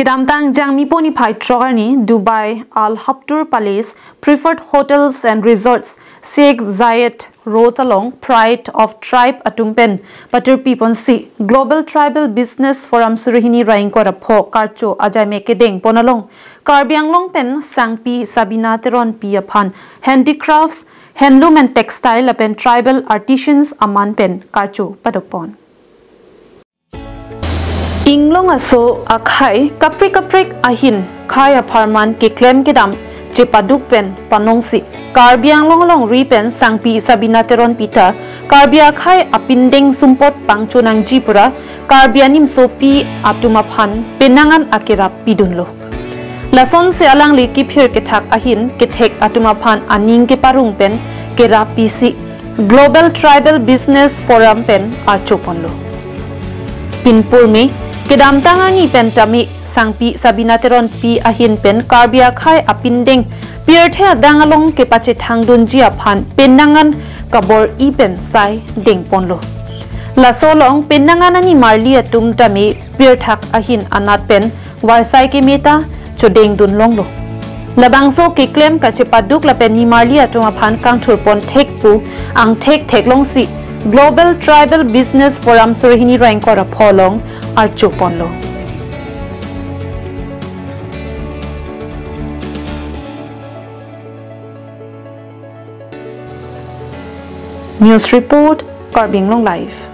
Kedamtang jang miponi pai trogarni Dubai Al Habtour Palace Preferred Hotels and Resorts Sheikh Zayed Road along Pride of Tribe Atumpen Paturpi Ponsi Global Tribal Business Forum Surihini Raingkora Po Karcho Ajay Mekedeng Ponalong Karbiang Long Pen Sangpi Sabina Teronpi aphan Handicrafts Handloom and Textile apen Tribal Artisans Aman Pen Karcho Padopon Inglong aso akhai kaprik ahin khaya pharman ke claim kedam je paduk pen panongsi karbiang long ripen Sangpi Sabina Teronpi ta karbia khai apindeng sumpot pangchonang jipura karbianim sopi atumaphan penangan akira pidunlo lason se alang li kiphir ke thak ahin ke thek atumaphan aning ke parung pen ke rapisi Global Tribal Business Forum pen archoponlo pinpur me Kedamtangani pentami Sangpi Sabina Teronpi ahin pen karbia khai apindeng pirthe dangalong ke pache thangdunji aphan penangan kabor ipen sai dengponlo lasolong penanganani marli atum tami pirthak ahin anat pen warsai ke meta chodeng dunlonglo labangso ke claim ka chepaduk la pen ni marli atum aphan kang thurpon thekpu ang theklong si Global Tribal Business Forum Surihini Raingkora Pholong Archoponlo. News Report, Karbinglong Live.